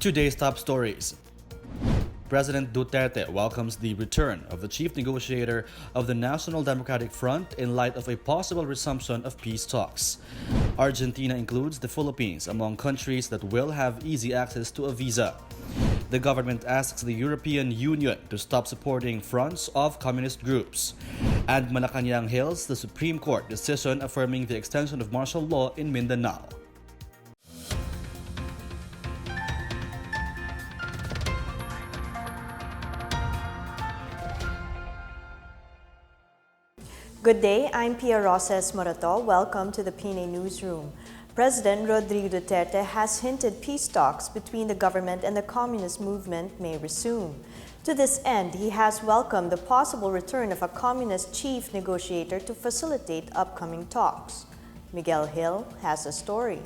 Today's top stories. President Duterte welcomes the return of the chief negotiator of the National Democratic Front in light of a possible resumption of peace talks. Argentina includes the Philippines among countries that will have easy access to a visa. The government asks the European Union to stop supporting fronts of communist groups. And Malacanang hails the Supreme Court decision affirming the extension of martial law in Mindanao. Good day, I'm PRRD. Welcome to the PNA Newsroom. President Rodrigo Duterte has hinted peace talks between the government and the communist movement may resume. To this end, he has welcomed the possible return of a communist chief negotiator to facilitate upcoming talks. Miguel Hill has a story.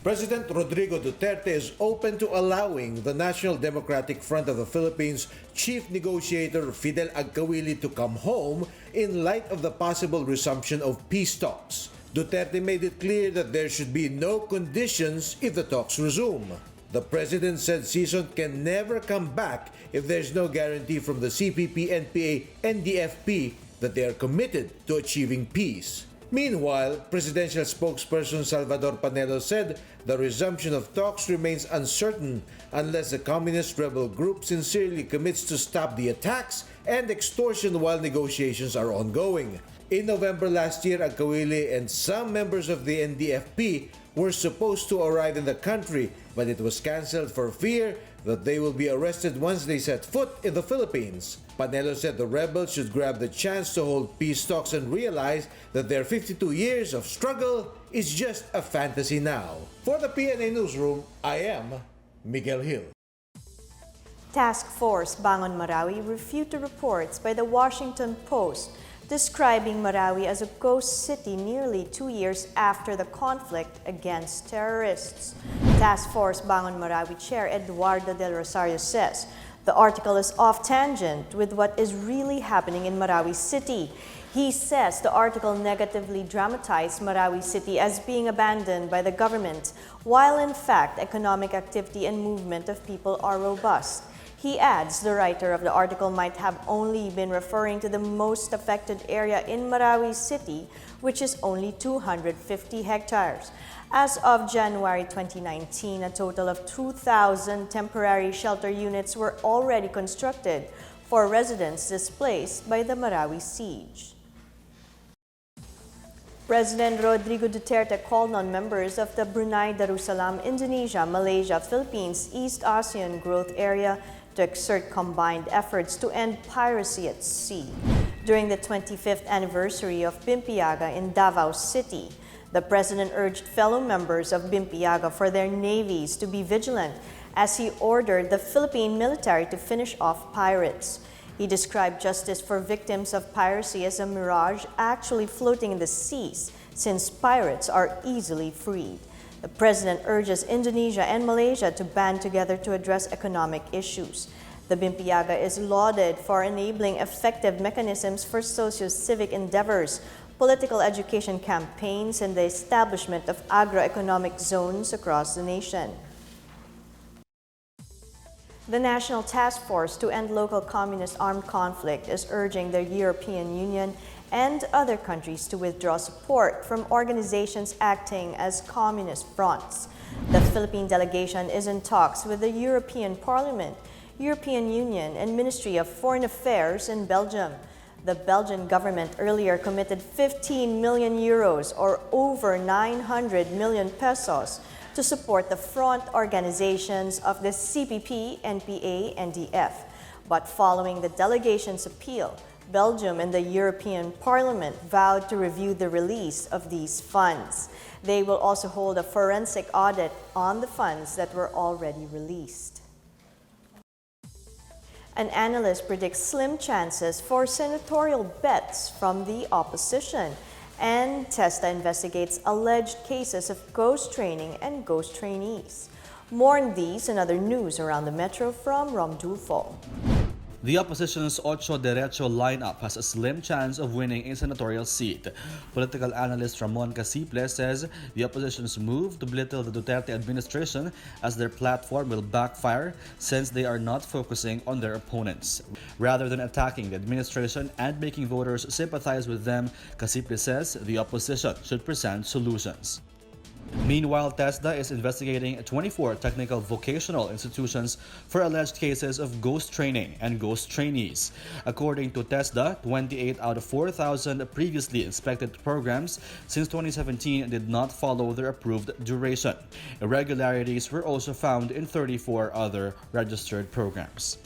President Rodrigo Duterte is open to allowing the National Democratic Front of the Philippines chief negotiator Fidel Agcawili to come home in light of the possible resumption of peace talks. Duterte made it clear that there should be no conditions if the talks resume. The president said season can never come back if there's no guarantee from the CPP, NPA, NDFP that they are committed to achieving peace. Meanwhile, presidential spokesperson Salvador Panelo said the resumption of talks remains uncertain unless the communist rebel group sincerely commits to stop the attacks and extortion while negotiations are ongoing. In November last year, Agcawili and some members of the NDFP were supposed to arrive in the country, but it was cancelled for fear that they will be arrested once they set foot in the Philippines. Panelo said the rebels should grab the chance to hold peace talks and realize that their 52 years of struggle is just a fantasy now. For the PNA Newsroom, I am Miguel Hill. Task Force Bangon Marawi refuted reports by the Washington Post describing Marawi as a ghost city nearly 2 years after the conflict against terrorists. Task Force Bangon Marawi Chair Eduardo Del Rosario says the article is off tangent with what is really happening in Marawi City. He says the article negatively dramatized Marawi City as being abandoned by the government, while in fact economic activity and movement of people are robust. He adds the writer of the article might have only been referring to the most affected area in Marawi City, which is only 250 hectares. As of January 2019, a total of 2,000 temporary shelter units were already constructed for residents displaced by the Marawi siege. President Rodrigo Duterte called on members of the Brunei Darussalam, Indonesia, Malaysia, Philippines, East ASEAN Growth Area to exert combined efforts to end piracy at sea. During the 25th anniversary of Bimpiaga in Davao City, the president urged fellow members of Bimpiaga for their navies to be vigilant as he ordered the Philippine military to finish off pirates. He described justice for victims of piracy as a mirage actually floating in the seas, since pirates are easily freed. The president urges Indonesia and Malaysia to band together to address economic issues. The Bimpiaga is lauded for enabling effective mechanisms for socio-civic endeavors, political education campaigns, and the establishment of agroeconomic zones across the nation. The National Task Force to End Local Communist Armed Conflict is urging the European Union and other countries to withdraw support from organizations acting as communist fronts. The Philippine delegation is in talks with the European Parliament, European Union, and Ministry of Foreign Affairs in Belgium. The Belgian government earlier committed 15 million euros or over 900 million pesos to support the front organizations of the CPP, NPA, NDF. But following the delegation's appeal, Belgium and the European Parliament vowed to review the release of these funds. They will also hold a forensic audit on the funds that were already released. An analyst predicts slim chances for senatorial bets from the opposition. And TESTA investigates alleged cases of ghost training and ghost trainees. More on these and other news around the metro from Rom Dulfo. The opposition's Ocho Derecho lineup has a slim chance of winning a senatorial seat. Political analyst Ramon Casiple says the opposition's move to belittle the Duterte administration as their platform will backfire since they are not focusing on their opponents. Rather than attacking the administration and making voters sympathize with them, Casiple says the opposition should present solutions. Meanwhile, TESDA is investigating 24 technical vocational institutions for alleged cases of ghost training and ghost trainees. According to TESDA, 28 out of 4,000 previously inspected programs since 2017 did not follow their approved duration. Irregularities were also found in 34 other registered programs.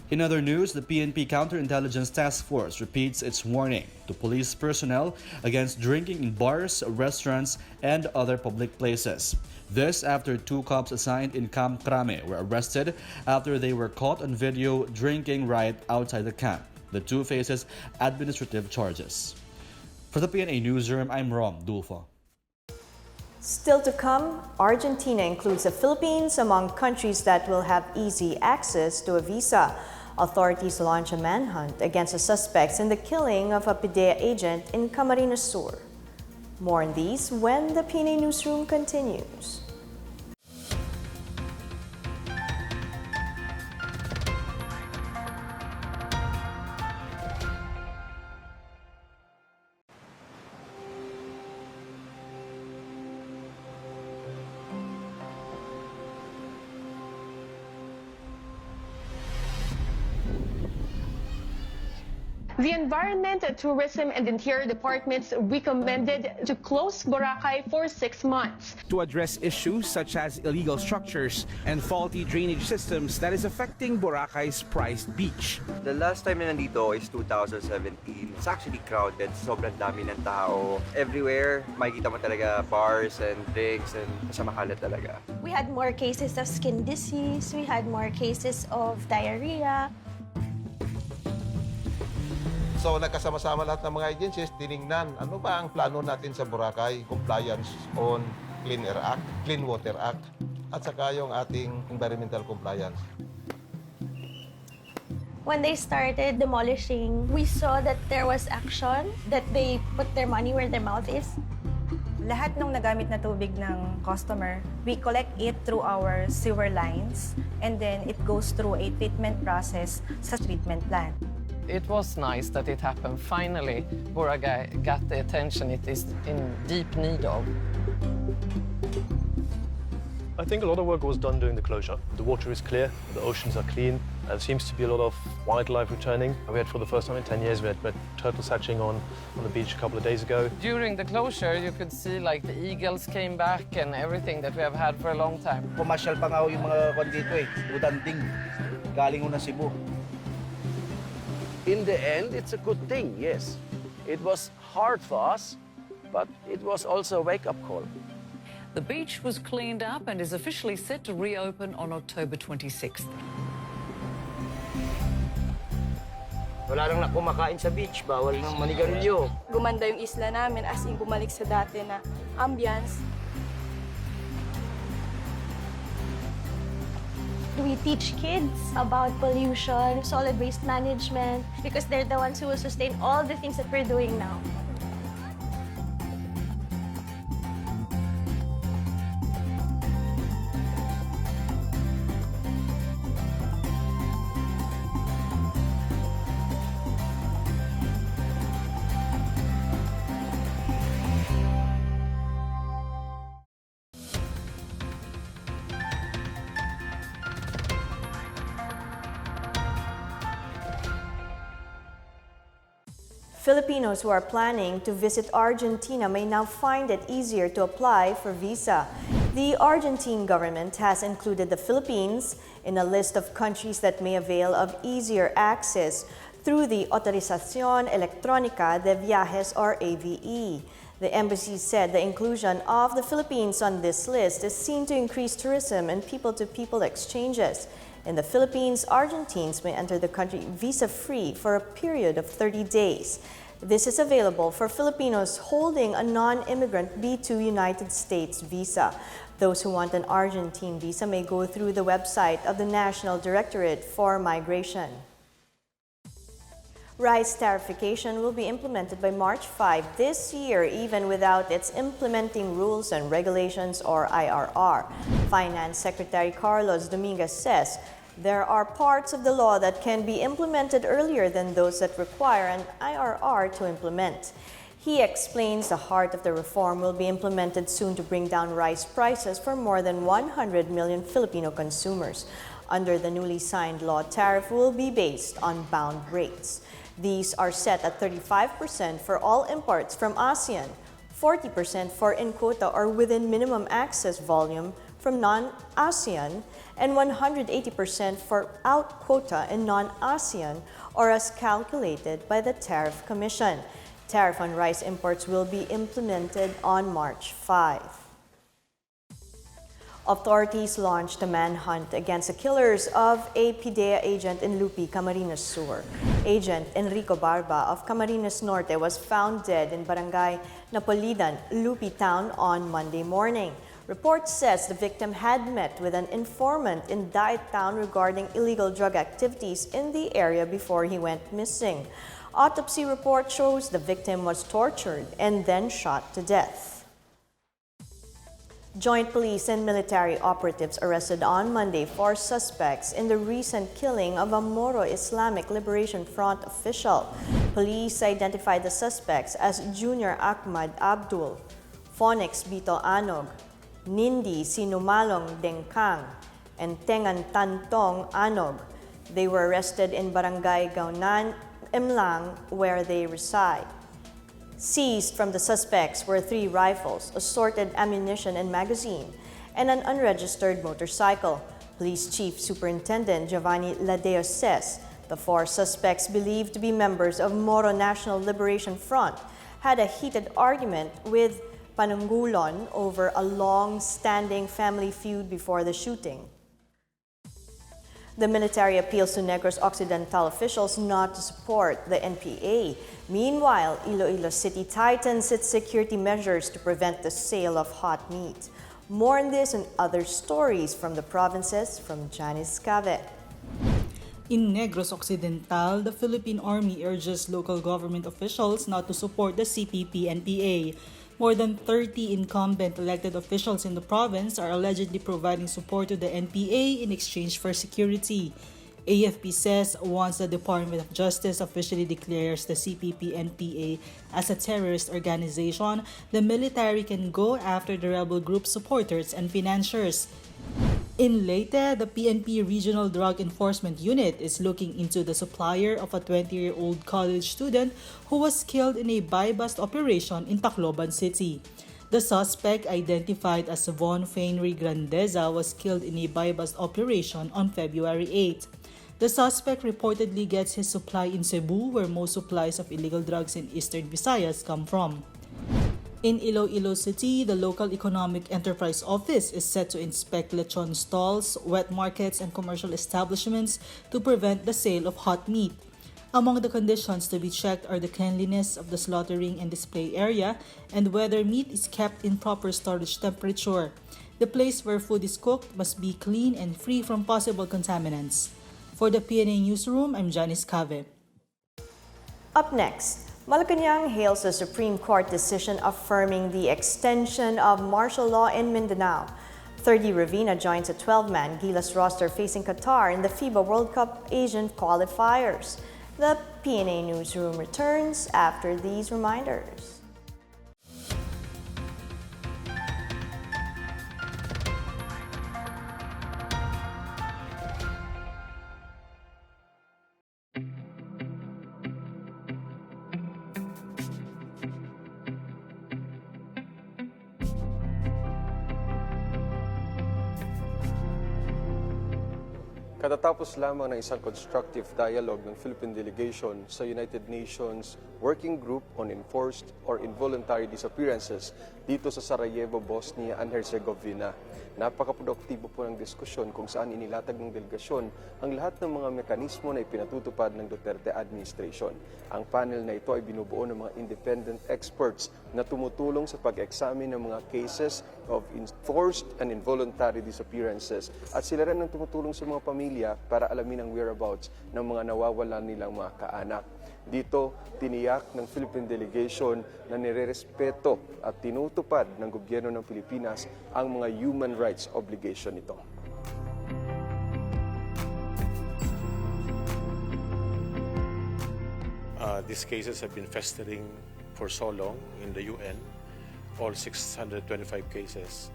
In other news, the PNP CounterIntelligence Task Force repeats its warning to police personnel against drinking in bars, restaurants, and other public places. This after 2 cops assigned in Camp Crame were arrested after they were caught on video drinking right outside the camp. The 2 faces administrative charges. For the PNA Newsroom, I'm Rom Dulfo. Still to come, Argentina includes the Philippines among countries that will have easy access to a visa. Authorities launch a manhunt against the suspects in the killing of a PDEA agent in Camarines Sur. More on these when the PNA Newsroom continues. The Environment, Tourism and Interior Departments recommended to close Boracay for 6 months. To address issues such as illegal structures and faulty drainage systems that is affecting Boracay's prized beach. The last time na nandito is 2017. It's actually crowded. Sobrang dami ng tao. Everywhere, makikita mo talaga bars and drinks and makalat talaga. We had more cases of skin disease. We had more cases of diarrhea. So nagkasama-sama lahat ng mga agencies, tiningnan ano ba ang plano natin sa Boracay, compliance on Clean Air Act, Clean Water Act, at saka yung ating environmental compliance. When they started demolishing, we saw that there was action, that they put their money where their mouth is. Lahat ng nagamit na tubig ng customer, we collect it through our sewer lines, and then it goes through a treatment process sa treatment plant. It was nice that it happened. Finally, Boracay got the attention it is in deep need of. I think a lot of work was done during the closure. The water is clear, the oceans are clean, there seems to be a lot of wildlife returning. We had for the first time in 10 years, we had turtles hatching on the beach a couple of days ago. During the closure, you could see like the eagles came back and everything that we have had for a long time. Pumasyal pa nga yung mga kwan dito Udanting, galing ho na Cebu. In the end, it's a good thing, yes. It was hard for us, but it was also a wake-up call. The beach was cleaned up and is officially set to reopen on October 26th. Wala lang na kumakain sa beach, bawal ng manigarilyo. Gumanda yung isla namin as in bumalik sa dati na ambience. We teach kids about pollution, solid waste management, because they're the ones who will sustain all the things that we're doing now. Filipinos who are planning to visit Argentina may now find it easier to apply for visa. The Argentine government has included the Philippines in a list of countries that may avail of easier access through the Autorización Electrónica de Viajes or AVE. The embassy said the inclusion of the Philippines on this list is seen to increase tourism and people-to-people exchanges. In the Philippines, Argentines may enter the country visa-free for a period of 30 days. This is available for Filipinos holding a non-immigrant B2 United States visa. Those who want an Argentine visa may go through the website of the National Directorate for Migration. Rice tariffication will be implemented by March 5 this year, even without its implementing rules and regulations or IRR. Finance Secretary Carlos Dominguez says there are parts of the law that can be implemented earlier than those that require an IRR to implement. He explains the heart of the reform will be implemented soon to bring down rice prices for more than 100 million Filipino consumers. Under the newly signed law, tariff will be based on bound rates. These are set at 35% for all imports from ASEAN, 40% for in-quota or within minimum access volume from non-ASEAN, and 180% for out-quota and non-ASEAN, or as calculated by the Tariff Commission. Tariff on rice imports will be implemented on March 5. Authorities launched a manhunt against the killers of a PDEA agent in Lupi, Camarines Sur. Agent Enrico Barba of Camarines Norte was found dead in Barangay Napolidan, Lupi Town on Monday morning. Report says the victim had met with an informant in Daet Town regarding illegal drug activities in the area before he went missing. Autopsy report shows the victim was tortured and then shot to death. Joint police and military operatives arrested on Monday 4 suspects in the recent killing of a Moro Islamic Liberation Front official. Police identified the suspects as Junior Ahmad Abdul, Phoenix Bito Anog, Nindi Sinumalong Dengkang, and Tengan Tantong Anog. They were arrested in Barangay Gaunan, Imlang, where they reside. Seized from the suspects were 3 rifles, assorted ammunition and magazine, and an unregistered motorcycle. Police Chief Superintendent Giovanni Ladeo says the 4 suspects, believed to be members of Moro National Liberation Front, had a heated argument with Panungulon over a long-standing family feud before the shooting. The military appeals to Negros Occidental officials not to support the NPA. Meanwhile, Iloilo City tightens its security measures to prevent the sale of hot meat. More on this and other stories from the provinces from Janice Cave. In Negros Occidental, the Philippine Army urges local government officials not to support the CPP-NPA. More than 30 incumbent elected officials in the province are allegedly providing support to the NPA in exchange for security. AFP says once the Department of Justice officially declares the CPP-NPA as a terrorist organization, the military can go after the rebel group supporters and financiers. In Leyte, the PNP Regional Drug Enforcement Unit is looking into the supplier of a 20-year-old college student who was killed in a buy-bust operation in Tacloban City. The suspect, identified as Von Fenry Grandeza, was killed in a buy-bust operation on February 8. The suspect reportedly gets his supply in Cebu, where most supplies of illegal drugs in Eastern Visayas come from. In Iloilo City, the local Economic Enterprise Office is set to inspect lechon stalls, wet markets, and commercial establishments to prevent the sale of hot meat. Among the conditions to be checked are the cleanliness of the slaughtering and display area and whether meat is kept in proper storage temperature. The place where food is cooked must be clean and free from possible contaminants. For the PNA Newsroom, I'm Janice Cave. Up next, Malacanang hails the Supreme Court decision affirming the extension of martial law in Mindanao. 30 Ravina joins a 12-man Gilas roster facing Qatar in the FIBA World Cup Asian qualifiers. The PNA Newsroom returns after these reminders. Katatapos lamang ng isang constructive dialogue ng Philippine delegation sa United Nations Working Group on Enforced or Involuntary Disappearances dito sa Sarajevo, Bosnia and Herzegovina. Napakaproduktibo po ng diskusyon kung saan inilatag ng delegasyon ang lahat ng mga mekanismo na ipinatutupad ng Duterte administration. Ang panel na ito ay binubuo ng mga independent experts na tumutulong sa pag-examine ng mga cases of enforced and involuntary disappearances at sila rin ang tumutulong sa mga pamilya para alamin ang whereabouts ng mga nawawalan nilang mga kaanak. Dito, tiniyak ng Philippine delegation na nirerespeto at tinutupad ng gobyerno ng Pilipinas ang mga human rights obligation nito. These cases have been festering for so long in the UN, all 625 cases,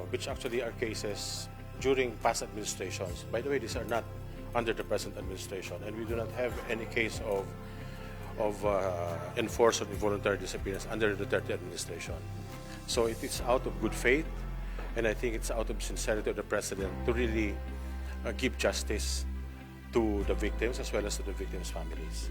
which actually are cases during past administrations. By the way, these are not under the present administration, and we do not have any case of enforced or involuntary disappearance under the Duterte administration. So it is out of good faith, and I think it's out of sincerity of the President to really give justice to the victims as well as to the victims' families.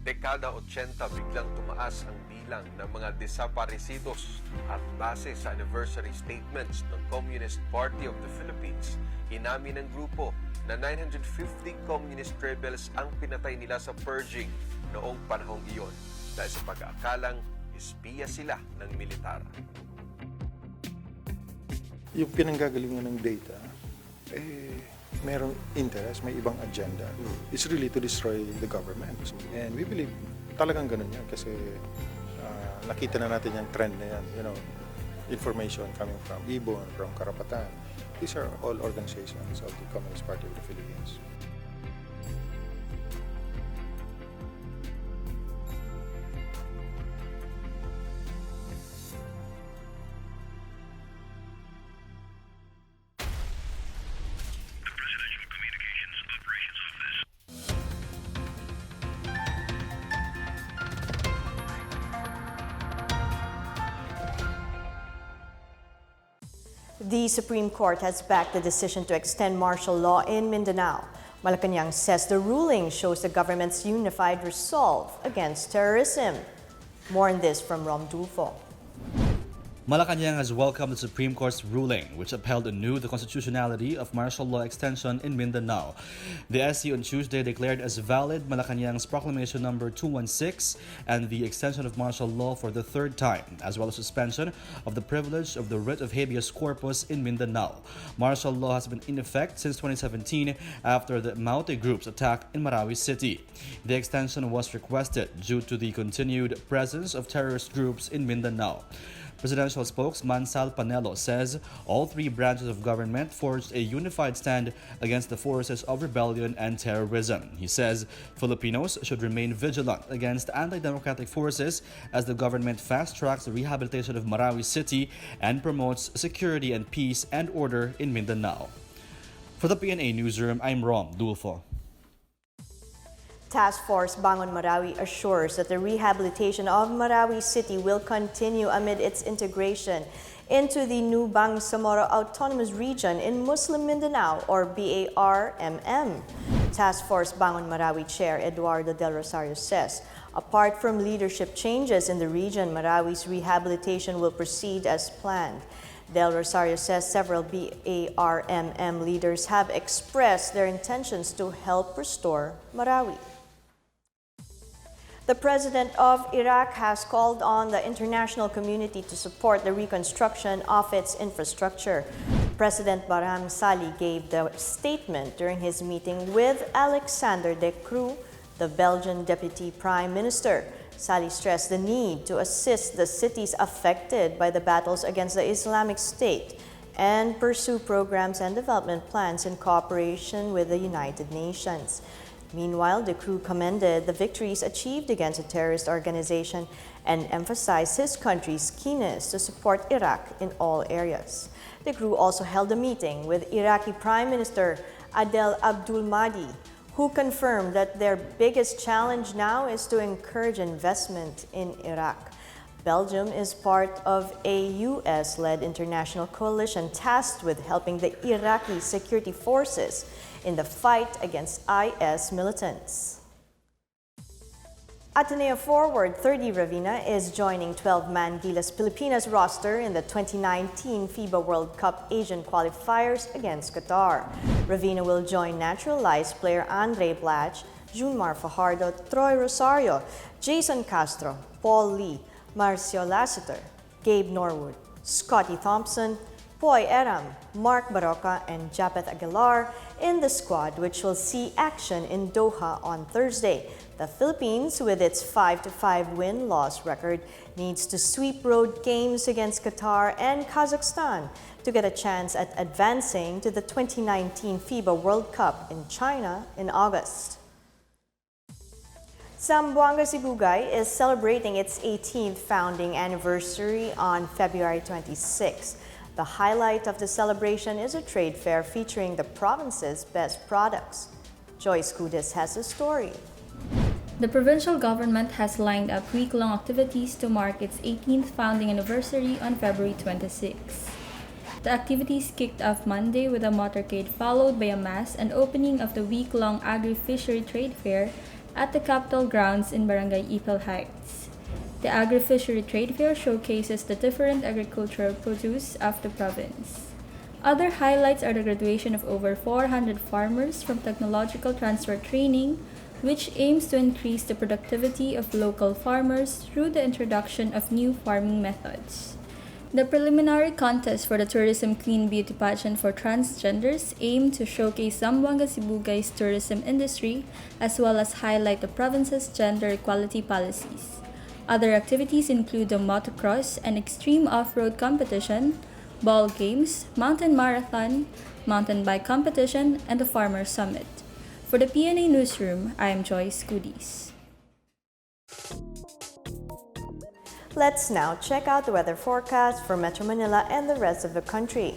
Dekada 80 biglang tumaas ang bilang ng mga desaparecidos at base sa anniversary statements ng Communist Party of the Philippines, inamin ng grupo na 950 communist rebels ang pinatay nila sa purging noong panahong iyon dahil sa pag-aakalang espiya sila ng militar. Yung pinanggagalingan ng data, merong interest, may ibang agenda. It's really to destroy the government. And we believe talagang ganun yan kasi nakita na natin yung trend na yan. You know, information coming from Ibon, from Karapatan. These are all organizations of the Communist Party of the Philippines. The Supreme Court has backed the decision to extend martial law in Mindanao. Malacanang says the ruling shows the government's unified resolve against terrorism. More on this from Rodrigo. Malacanang has welcomed the Supreme Court's ruling, which upheld anew the constitutionality of martial law extension in Mindanao. The SC on Tuesday declared as valid Malacanang's Proclamation Number 216 and the extension of martial law for the third time, as well as suspension of the privilege of the writ of habeas corpus in Mindanao. Martial law has been in effect since 2017 after the Maute group's attack in Marawi City. The extension was requested due to the continued presence of terrorist groups in Mindanao. Presidential spokesman Sal Panelo says all three branches of government forged a unified stand against the forces of rebellion and terrorism. He says Filipinos should remain vigilant against anti-democratic forces as the government fast-tracks the rehabilitation of Marawi City and promotes security and peace and order in Mindanao. For the PNA Newsroom, I'm Rom Dulfo. Task Force Bangon Marawi assures that the rehabilitation of Marawi City will continue amid its integration into the new Bangsamoro Autonomous Region in Muslim Mindanao, or PRRD. Task Force Bangon Marawi Chair Eduardo Del Rosario says, apart from leadership changes in the region, Marawi's rehabilitation will proceed as planned. Del Rosario says several PRRD leaders have expressed their intentions to help restore Marawi. The president of Iraq has called on the international community to support the reconstruction of its infrastructure. President Barham Salih gave the statement during his meeting with Alexander De Croo, the Belgian Deputy Prime Minister. Salih stressed the need to assist the cities affected by the battles against the Islamic State and pursue programs and development plans in cooperation with the United Nations. Meanwhile, De Croo commended the victories achieved against a terrorist organization and emphasized his country's keenness to support Iraq in all areas. De Croo also held a meeting with Iraqi Prime Minister Adel Abdul Mahdi, who confirmed that their biggest challenge now is to encourage investment in Iraq. Belgium is part of a U.S.-led international coalition tasked with helping the Iraqi security forces in the fight against IS militants. Ateneo forward 30 Ravina is joining 12-man Gilas Pilipinas roster in the 2019 FIBA World Cup Asian qualifiers against Qatar. Ravina will join naturalized player Andre Blach, Junmar Fajardo, Troy Rosario, Jason Castro, Paul Lee, Marcio Lassiter, Gabe Norwood, Scotty Thompson, Poy Eram, Mark Baroka, and Japeth Aguilar in the squad, which will see action in Doha on Thursday. The Philippines, with its 5-5 win-loss record, needs to sweep road games against Qatar and Kazakhstan to get a chance at advancing to the 2019 FIBA World Cup in China in August. Zamboanga Sibugay is celebrating its 18th founding anniversary on February 26. The highlight of the celebration is a trade fair featuring the province's best products. Joyce Kudis has a story. The provincial government has lined up week-long activities to mark its 18th founding anniversary on February 26. The activities kicked off Monday with a motorcade followed by a mass and opening of the week-long agri-fishery trade fair at the Capitol grounds in Barangay Ipil Heights. The agri-fishery trade fair showcases the different agricultural produce of the province. Other highlights are the graduation of over 400 farmers from technological transfer training, which aims to increase the productivity of local farmers through the introduction of new farming methods. The preliminary contest for the Tourism Clean Beauty Pageant for transgenders aimed to showcase Zamboanga Sibugay's tourism industry as well as highlight the province's gender equality policies. Other activities include the motocross and extreme off-road competition, ball games, mountain marathon, mountain bike competition, and the Farmer Summit. For the PNA Newsroom, I am Joyce Kudis. Let's now check out the weather forecast for Metro Manila and the rest of the country.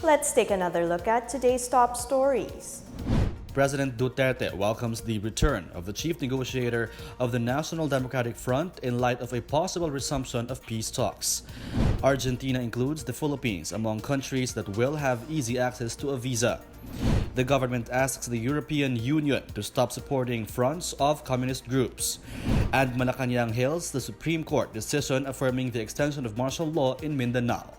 Let's take another look at today's top stories. President Duterte welcomes the return of the chief negotiator of the National Democratic Front in light of a possible resumption of peace talks. Argentina includes the Philippines among countries that will have easy access to a visa. The government asks the European Union to stop supporting fronts of communist groups. And Malacanang hails the Supreme Court decision affirming the extension of martial law in Mindanao.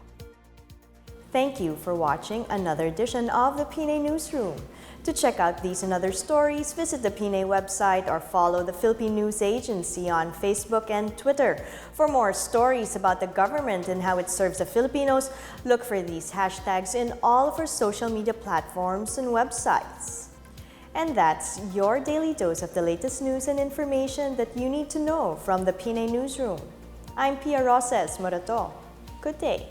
Thank you for watching another edition of the PNA Newsroom. To check out these and other stories, visit the PNA website or follow the Philippine News Agency on Facebook and Twitter. For more stories about the government and how it serves the Filipinos, look for these hashtags in all of our social media platforms and websites. And that's your daily dose of the latest news and information that you need to know from the PNA Newsroom. I'm Pia Roses Morato. Good day.